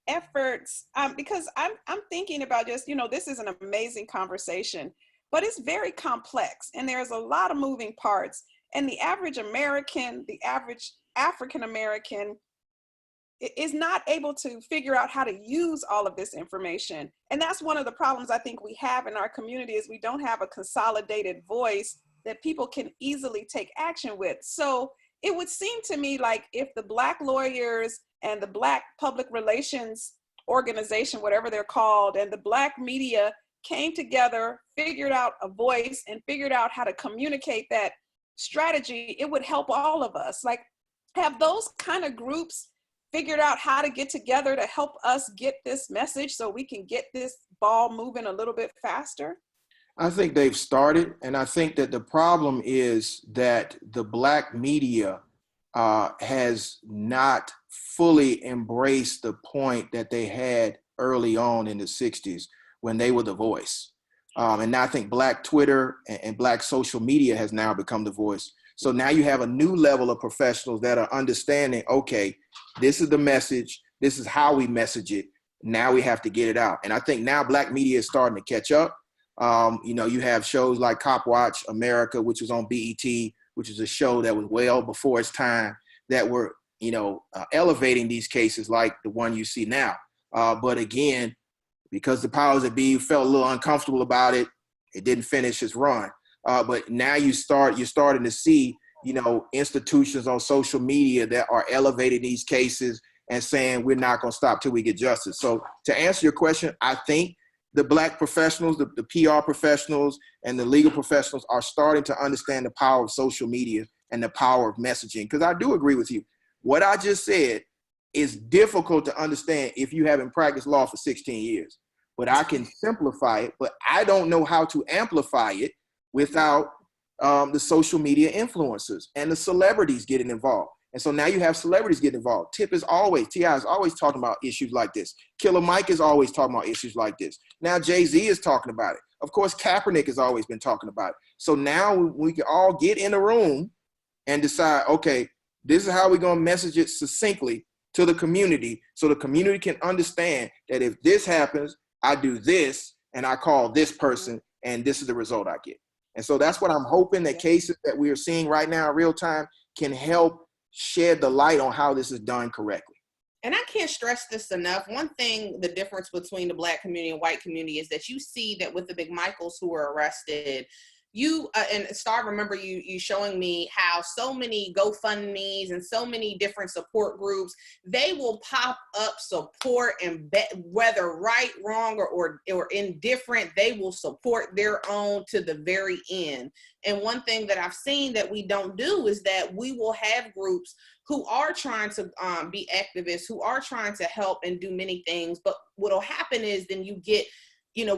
efforts? Because I'm thinking about just, this is an amazing conversation, but it's very complex and there's a lot of moving parts. And the average American, the average African American is not able to figure out how to use all of this information. And that's one of the problems I think we have in our community is we don't have a consolidated voice that people can easily take action with. So it would seem to me like if the Black lawyers and the Black public relations organization, whatever they're called, and the Black media came together, figured out a voice and figured out how to communicate that strategy, it would help all of us. Like, have those kind of groups figured out how to get together to help us get this message so we can get this ball moving a little bit faster? I think they've started, and I think that the problem is that the Black media has not fully embraced the point that they had early on in the 60s when they were the voice. And now I think Black Twitter and Black social media has now become the voice. So now you have a new level of professionals that are understanding, okay, this is the message, this is how we message it, now we have to get it out. And I think now Black media is starting to catch up. You have shows like Cop Watch America, which was on BET, which is a show that was well before its time, that were, elevating these cases like the one you see now. But again, because the powers that be felt a little uncomfortable about it, it didn't finish its run. But now you're starting to see, institutions on social media that are elevating these cases and saying, we're not going to stop till we get justice. So to answer your question, I think the Black professionals, the PR professionals and the legal professionals are starting to understand the power of social media and the power of messaging. Because I do agree with you. What I just said is difficult to understand if you haven't practiced law for 16 years. But I can simplify it, but I don't know how to amplify it without the social media influencers and the celebrities getting involved. And so now you have celebrities getting involved. T.I. is always talking about issues like this. Killer Mike is always talking about issues like this. Now Jay-Z is talking about it. Of course, Kaepernick has always been talking about it. So now we can all get in a room and decide, okay, this is how we're going to message it succinctly to the community so the community can understand that if this happens, I do this and I call this person and this is the result I get. And so that's what I'm hoping that cases that we are seeing right now in real time can help shed the light on how this is done correctly. And I can't stress this enough. One thing, the difference between the Black community and white community is that you see that with the Big Michaels who were arrested, you and Star, remember you showing me how so many GoFundMes and so many different support groups, they will pop up support and whether right, wrong, or indifferent, they will support their own to the very end. And one thing that I've seen that we don't do is that we will have groups who are trying to be activists, who are trying to help and do many things. But what will happen is then you get,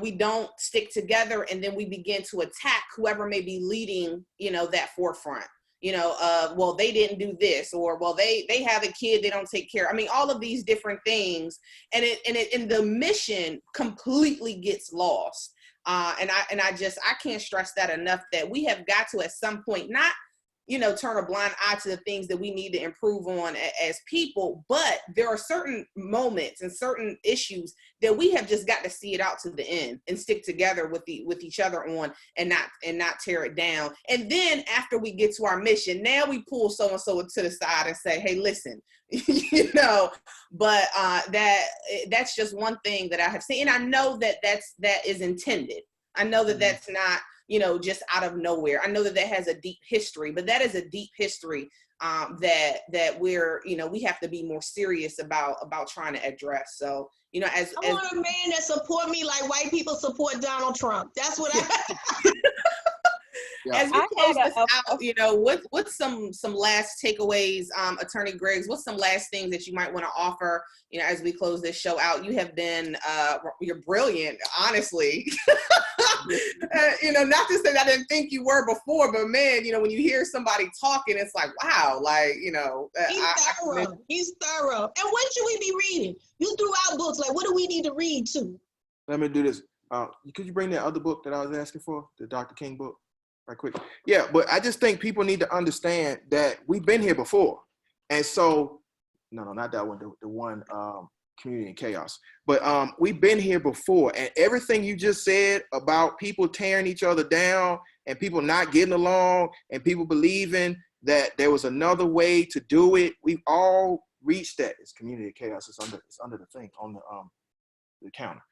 we don't stick together and then we begin to attack whoever may be leading, that forefront, well, they didn't do this, or, well, they have a kid, they don't take care. I mean, all of these different things, and the mission completely gets lost. And I can't stress that enough, that we have got to at some point, not, turn a blind eye to the things that we need to improve on as people, but there are certain moments and certain issues that we have just got to see it out to the end and stick together with each other on, and not tear it down. And then after we get to our mission, now we pull so-and-so to the side and say, hey, listen, but that's just one thing that I have seen. And I know that is intended. I know that that's not, just out of nowhere. I know that has a deep history, but that is a deep history that we're, we have to be more serious about trying to address. So, I want a man that support me like white people support Donald Trump. That's what As we close this out, you know, what's some last takeaways, Attorney Griggs? What's some last things that you might want to offer, you know, as we close this show out? You have been, you're brilliant, honestly. You know, not to say that I didn't think you were before, but man, you know, when you hear somebody talking, it's like, wow, like, you know. He's thorough. And what should we be reading? You threw out books. Like, what do we need to read too? Let me do this. Could you bring that other book that I was asking for, the Dr. King book, right quick? Yeah, but I just think people need to understand that we've been here before. And so, no, not that one, the one, Community and Chaos. But we've been here before, and everything you just said about people tearing each other down and people not getting along and people believing that there was another way to do it, we've all reached that. It's Community and Chaos. It's under the thing on the counter.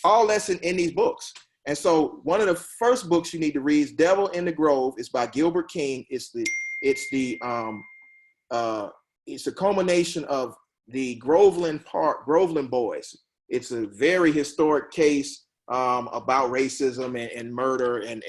All that's in these books. And so one of the first books you need to read is Devil in the Grove. It's by Gilbert King. It's the culmination of the Groveland boys. It's a very historic case about racism and murder and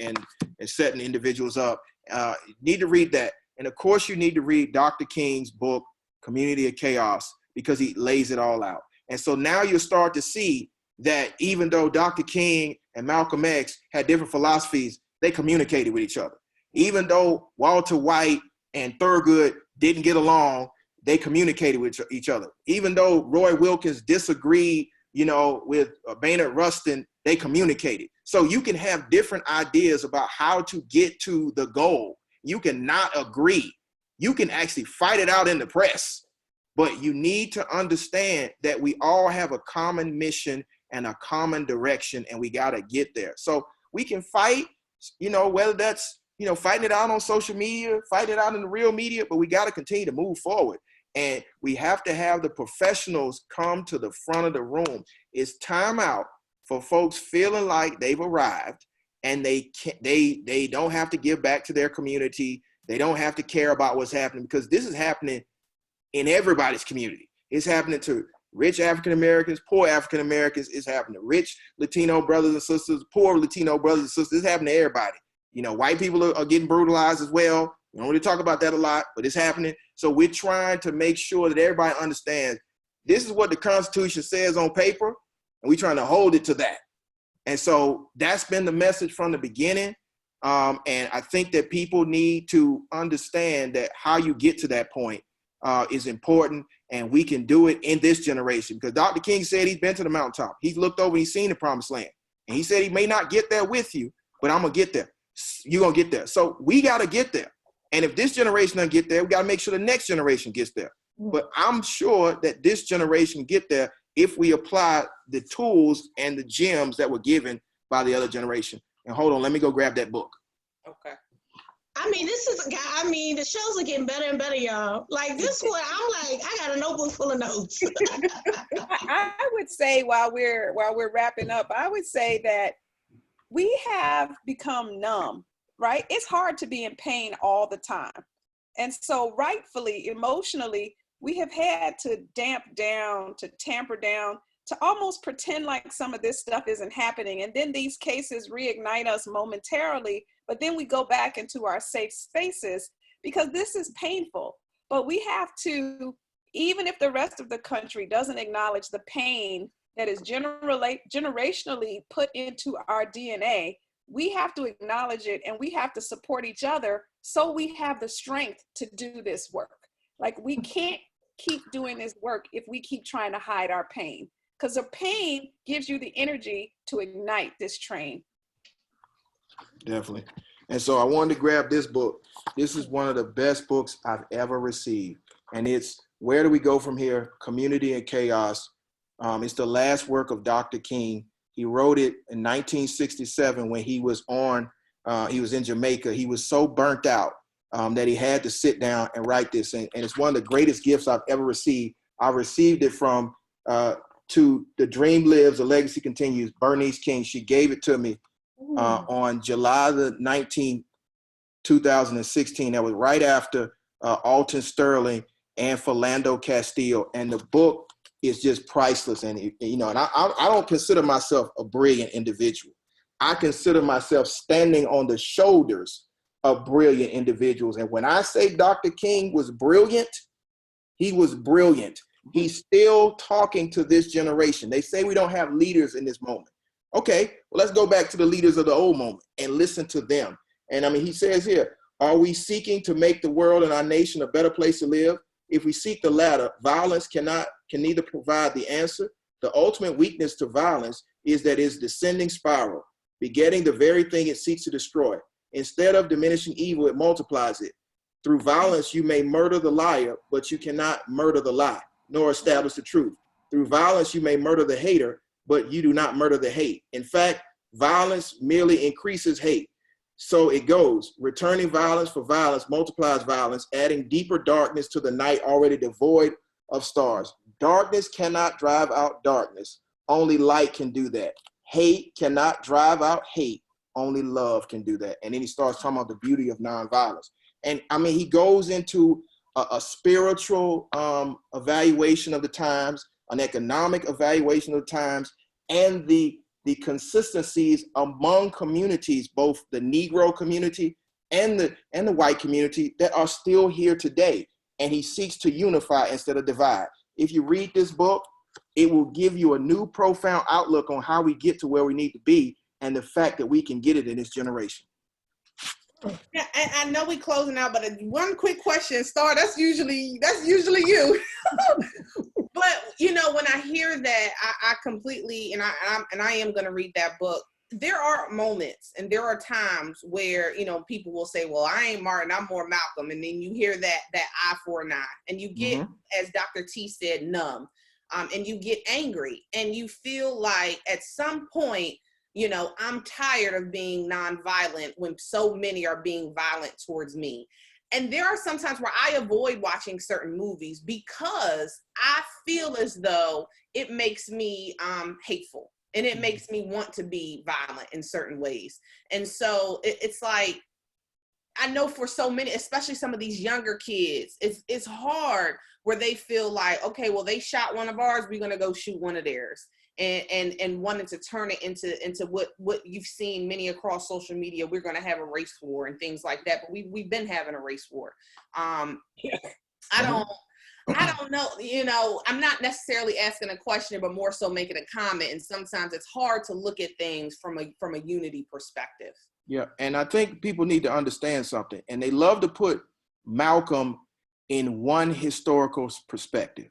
setting individuals up. You need to read that. And of course you need to read Dr. King's book, Community of Chaos, because he lays it all out. And so now you'll start to see that even though Dr. King and Malcolm X had different philosophies, they communicated with each other. Even though Walter White and Thurgood didn't get along, they communicated with each other. Even though Roy Wilkins disagreed, you know, with Baynard Rustin, they communicated. So you can have different ideas about how to get to the goal. You can not agree. You can actually fight it out in the press, but you need to understand that we all have a common mission and a common direction, and we got to get there. So we can fight, you know, whether that's, you know, fighting it out on social media, fighting it out in the real media, but we got to continue to move forward. And we have to have the professionals come to the front of the room. It's time out for folks feeling like they've arrived and they don't have to give back to their community. They don't have to care about what's happening, because this is happening in everybody's community. It's happening to rich African-Americans, poor African-Americans. It's happening to rich Latino brothers and sisters, poor Latino brothers and sisters. It's happening to everybody. You know, white people are getting brutalized as well. We don't really talk about that a lot, but it's happening. So we're trying to make sure that everybody understands this is what the Constitution says on paper, and we're trying to hold it to that. And so that's been the message from the beginning. And I think that people need to understand that how you get to that point is important, and we can do it in this generation. Because Dr. King said he's been to the mountaintop. He's looked over and he's seen the promised land. And he said he may not get there with you, but I'm going to get there. You're going to get there. So we got to get there. And if this generation doesn't get there, we got to make sure the next generation gets there. But I'm sure that this generation get there if we apply the tools and the gems that were given by the other generation. And hold on, let me go grab that book. Okay. I mean, the shows are getting better and better, y'all. Like this one, I'm like, I got a notebook full of notes. I would say while we're wrapping up, I would say that we have become numb, right? It's hard to be in pain all the time. And so rightfully, emotionally, we have had to tamper down, to almost pretend like some of this stuff isn't happening. And then these cases reignite us momentarily, but then we go back into our safe spaces because this is painful. But we have to, even if the rest of the country doesn't acknowledge the pain that is generationally put into our DNA, we have to acknowledge it, and we have to support each other so we have the strength to do this work. Like, we can't keep doing this work if we keep trying to hide our pain, because the pain gives you the energy to ignite this train. Definitely. And so I wanted to grab this book. This is one of the best books I've ever received. And it's Where Do We Go From Here? Community and Chaos. It's the last work of Dr. King. He wrote it in 1967 when he was in Jamaica. He was so burnt out that he had to sit down and write this. And it's one of the greatest gifts I've ever received. I received it from To The Dream Lives, The Legacy Continues, Bernice King. She gave it to me on July the 19th, 2016. That was right after Alton Sterling and Philando Castile. And the book is just priceless. And, and I don't consider myself a brilliant individual, I consider myself standing on the shoulders of brilliant individuals. And when I say Dr. King was brilliant, he was brilliant. He's still talking to this generation. They say we don't have leaders in this moment. Okay, well, let's go back to the leaders of the old moment and listen to them. And I mean, he says here, are we seeking to make the world and our nation a better place to live? If we seek the latter, violence can neither provide the answer. The ultimate weakness to violence is that it's descending spiral, begetting the very thing it seeks to destroy. Instead of diminishing evil, it multiplies it. Through violence, you may murder the liar, but you cannot murder the lie, nor establish the truth. Through violence, you may murder the hater, but you do not murder the hate. In fact, violence merely increases hate. So it goes, returning violence for violence multiplies violence, adding deeper darkness to the night already devoid of stars. Darkness cannot drive out darkness. Only light can do that. Hate cannot drive out hate. Only love can do that. And then he starts talking about the beauty of nonviolence. And I mean, he goes into a spiritual evaluation of the times, an economic evaluation of the times, and the consistencies among communities, both the Negro community and the white community, that are still here today. And he seeks to unify instead of divide. If you read this book, it will give you a new profound outlook on how we get to where we need to be and the fact that we can get it in this generation. Yeah, I know we closing out, but one quick question, Star. That's usually you. But you know, when I hear that, I completely, and I am going to read that book. There are moments and there are times where, you know, people will say, well, I ain't Martin, I'm more Malcolm. And then you hear that eye for an eye, and you get, as Dr. T said, numb, and you get angry, and you feel like at some point, you know, I'm tired of being nonviolent when so many are being violent towards me. And there are some times where I avoid watching certain movies because I feel as though it makes me hateful, and it makes me want to be violent in certain ways. And so it's like, I know for so many, especially some of these younger kids, it's hard where they feel like, okay, well, they shot one of ours, we're gonna go shoot one of theirs. And wanting to turn it into what you've seen many across social media, we're going to have a race war and things like that. But we've been having a race war. I don't know. You know, I'm not necessarily asking a question, but more so making a comment. And sometimes it's hard to look at things from a unity perspective. Yeah, and I think people need to understand something. And they love to put Malcolm in one historical perspective.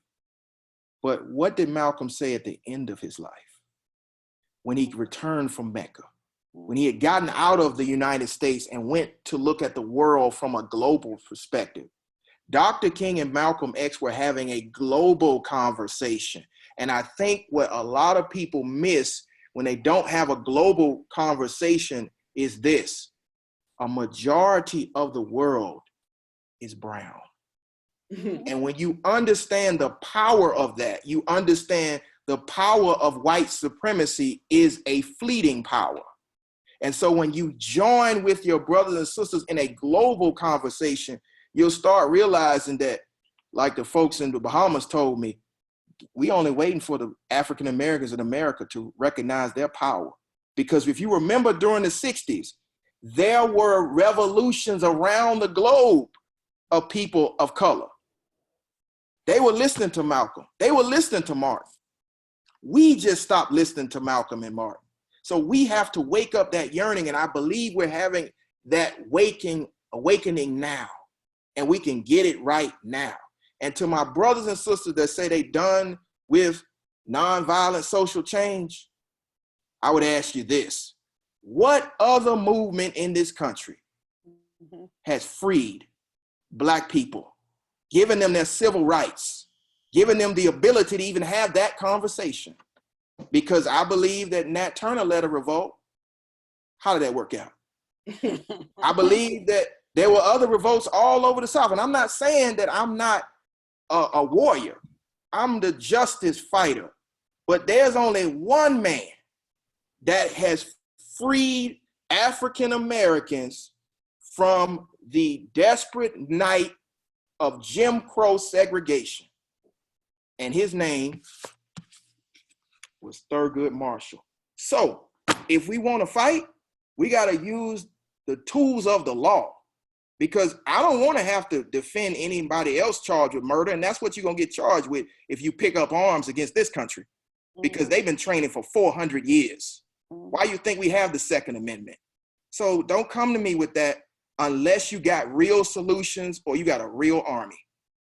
But what did Malcolm say at the end of his life? When he returned from Mecca, when he had gotten out of the United States and went to look at the world from a global perspective. Dr. King and Malcolm X were having a global conversation. And I think what a lot of people miss when they don't have a global conversation is this: a majority of the world is brown. And when you understand the power of that, you understand the power of white supremacy is a fleeting power. And so when you join with your brothers and sisters in a global conversation, you'll start realizing that, like the folks in the Bahamas told me, we only waiting for the African Americans in America to recognize their power. Because if you remember during the 60s, there were revolutions around the globe of people of color. They were listening to Malcolm. They were listening to Martin. We just stopped listening to Malcolm and Martin. So we have to wake up that yearning, and I believe we're having that awakening now, and we can get it right now. And to my brothers and sisters that say they done with nonviolent social change, I would ask you this: what other movement in this country has freed Black people, giving them their civil rights, giving them the ability to even have that conversation? Because I believe that Nat Turner led a revolt. How did that work out? I believe that there were other revolts all over the South. And I'm not saying that I'm not a warrior. I'm the justice fighter. But there's only one man that has freed African Americans from the desperate night of Jim Crow segregation. And his name was Thurgood Marshall. So if we want to fight, we got to use the tools of the law, because I don't want to have to defend anybody else charged with murder. And that's what you're going to get charged with if you pick up arms against this country, because they've been training for 400 years. Why you think we have the Second Amendment? So don't come to me with that unless you got real solutions or you got a real army.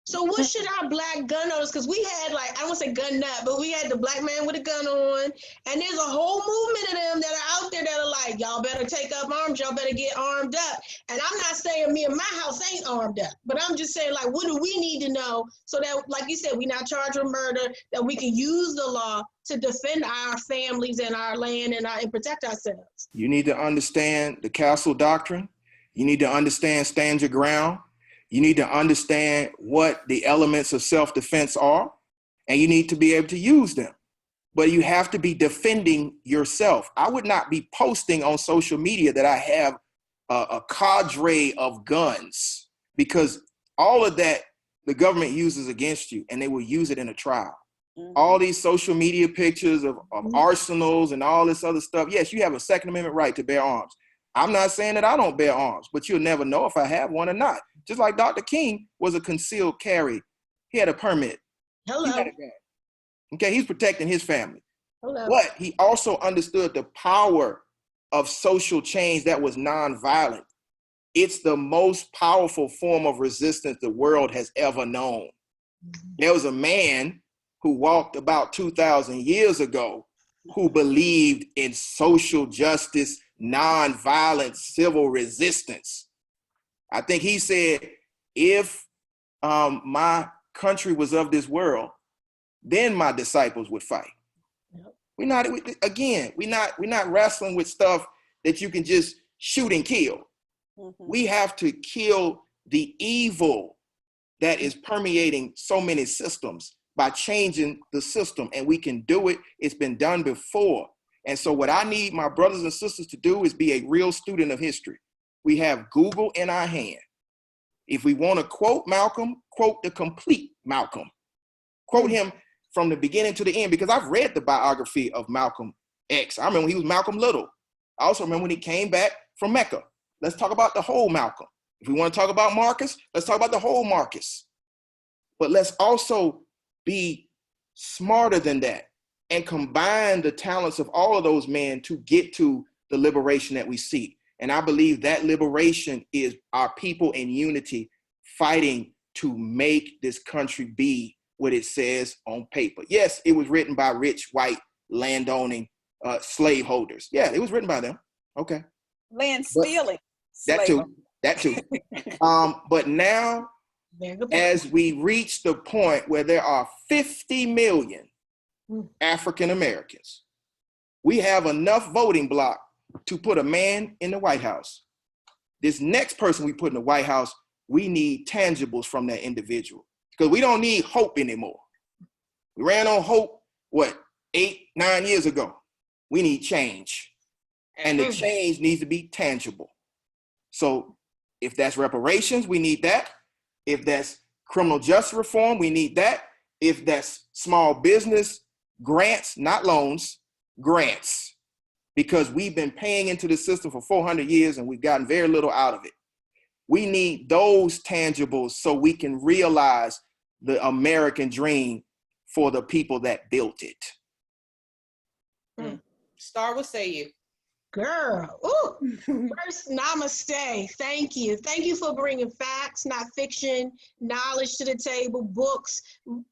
So what should our black gun owners, because we had, like, I don't say gun nut, but we had the black man with a gun on, and there's a whole movement of them that are out there that are like, y'all better take up arms, y'all better get armed up. And I'm not saying me and my house ain't armed up, but I'm just saying, like, what do we need to know so that, like you said, we're not charged with murder, that we can use the law to defend our families and our land and protect ourselves? You need to understand the castle doctrine. You need to understand stand your ground. You need to understand what the elements of self-defense are, and you need to be able to use them. But you have to be defending yourself. I would not be posting on social media that I have a cadre of guns, because all of that the government uses against you, and they will use it in a trial. All these social media pictures of arsenals and all this other stuff. Yes, you have a Second Amendment right to bear arms. I'm not saying that I don't bear arms, but you'll never know if I have one or not. Just like Dr. King was a concealed carry. He had a permit. Hello. He had a gun. Okay, he's protecting his family. Hello. But he also understood the power of social change that was nonviolent. It's the most powerful form of resistance the world has ever known. There was a man who walked about 2,000 years ago who believed in social justice, nonviolent civil resistance. I think he said, if my country was of this world, then my disciples would fight. Yep. We're not wrestling with stuff that you can just shoot and kill. We have to kill the evil that is permeating so many systems by changing the system, and we can do it. It's been done before. And so what I need my brothers and sisters to do is be a real student of history. We have Google in our hand. If we want to quote Malcolm, quote the complete Malcolm. Quote him from the beginning to the end, because I've read the biography of Malcolm X. I remember when he was Malcolm Little. I also remember when he came back from Mecca. Let's talk about the whole Malcolm. If we want to talk about Marcus, let's talk about the whole Marcus. But let's also be smarter than that and combine the talents of all of those men to get to the liberation that we seek. And I believe that liberation is our people in unity fighting to make this country be what it says on paper. Yes, it was written by rich, white, landowning slaveholders. Yeah, it was written by them. Okay. Land stealing. That too. But now, as we reach the point where there are 50 million African Americans, we have enough voting bloc to put a man in the White House. This next person we put in the White House, we need tangibles from that individual, because we don't need hope anymore. We ran on hope, 8-9 years ago. We need change, and the change needs to be tangible. So if that's reparations, we need that. If that's criminal justice reform, we need that. If that's small business grants, not loans, grants, because we've been paying into the system for 400 years and we've gotten very little out of it. We need those tangibles so we can realize the American dream for the people that built it. Star, what say you? Girl, ooh, first, namaste. Thank you. Thank you for bringing facts, not fiction, knowledge to the table, books,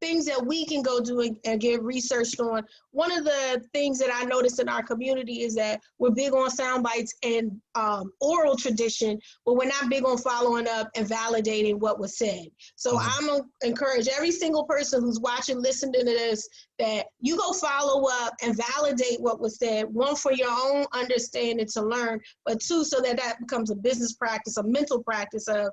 things that we can go do and get researched on. One of the things that I noticed in our community is that we're big on sound bites and oral tradition, but we're not big on following up and validating what was said. So I'm going to encourage every single person who's watching, listening to this, that you go follow up and validate what was said, one, for your own understanding to learn, but two, so that that becomes a business practice, a mental practice of,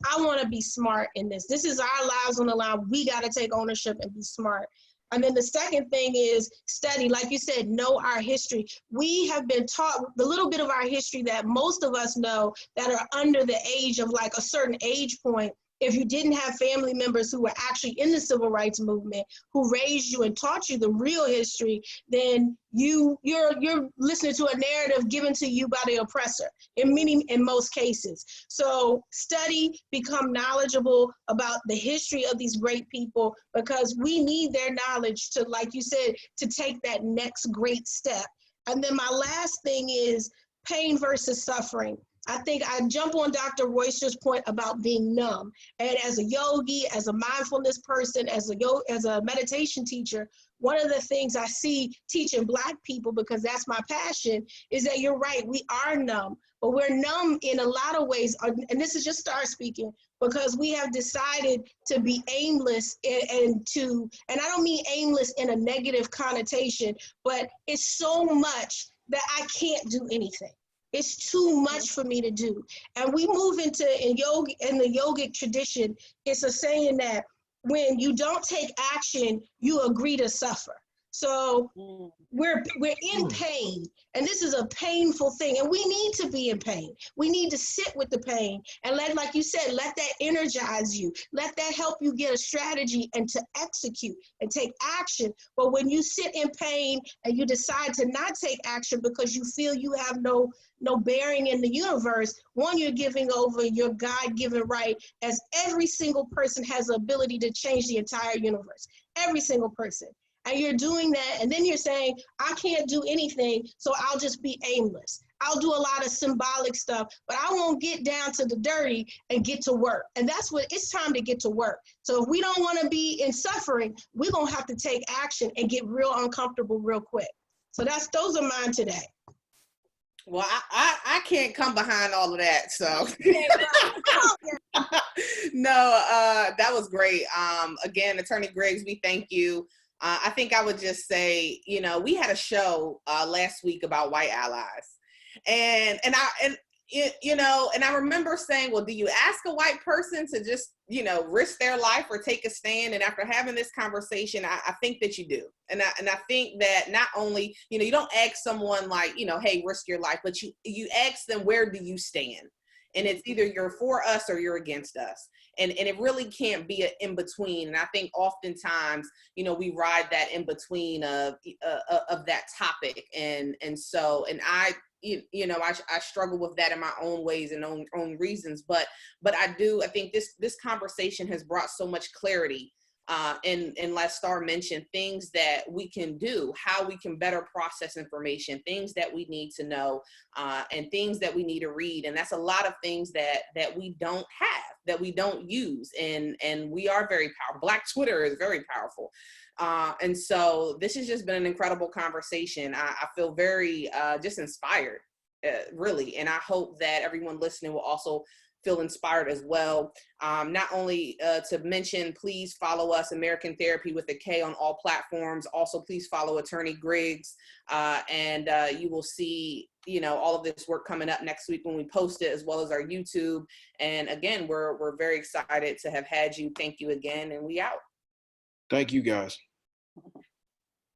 I want to be smart in this. This is our lives on the line. We got to take ownership and be smart. And then the second thing is study. Like you said, know our history. We have been taught the little bit of our history that most of us know that are under the age of like a certain age point if you didn't have family members who were actually in the civil rights movement, who raised you and taught you the real history, then you're listening to a narrative given to you by the oppressor in most cases. So study, become knowledgeable about the history of these great people, because we need their knowledge to, like you said, to take that next great step. And then my last thing is pain versus suffering. I think I jump on Dr. Royster's point about being numb. And as a yogi, as a mindfulness person, as a meditation teacher, one of the things I see teaching Black people, because that's my passion, is that you're right, we are numb, but we're numb in a lot of ways. And this is just Star speaking, because we have decided to be aimless and I don't mean aimless in a negative connotation, but it's so much that I can't do anything. It's too much for me to do. And we move into, in the yogic tradition, it's a saying that when you don't take action, you agree to suffer. So we're in pain, and this is a painful thing, and we need to be in pain. We need to sit with the pain and like you said, let that energize you. Let that help you get a strategy and to execute and take action. But when you sit in pain and you decide to not take action because you feel you have no bearing in the universe, one, you're giving over your God-given right, as every single person has the ability to change the entire universe, every single person. And you're doing that, and then you're saying, I can't do anything, so I'll just be aimless. I'll do a lot of symbolic stuff, but I won't get down to the dirty and get to work. And that's what, it's time to get to work. So if we don't want to be in suffering, we're going to have to take action and get real uncomfortable real quick. So those are mine today. Well, I can't come behind all of that, so. No, that was great. Again, Attorney Griggs, we thank you. I think I would just say, we had a show last week about white allies, and I remember saying, well, do you ask a white person to just, risk their life or take a stand? And after having this conversation, I think that you do. And I think that not only, you don't ask someone like, hey, risk your life, but you ask them, where do you stand? And it's either you're for us or you're against us. And it really can't be an in-between. And I think oftentimes, we ride that in-between of that topic. And I struggle with that in my own ways and own reasons. But I think this conversation has brought so much clarity. And like Star mentioned, things that we can do, how we can better process information, things that we need to know, and things that we need to read. And that's a lot of things that we don't have, that we don't use. And we are very powerful. Black Twitter is very powerful. And so this has just been an incredible conversation. I feel very just inspired, really. And I hope that everyone listening will also feel inspired as well. Not only to mention, please follow us, Amerikan Therapy with a K, on all platforms. Also, please follow Attorney Griggs, and you will see, all of this work coming up next week when we post it, as well as our YouTube. And again, we're very excited to have had you. Thank you again, and we out. Thank you, guys.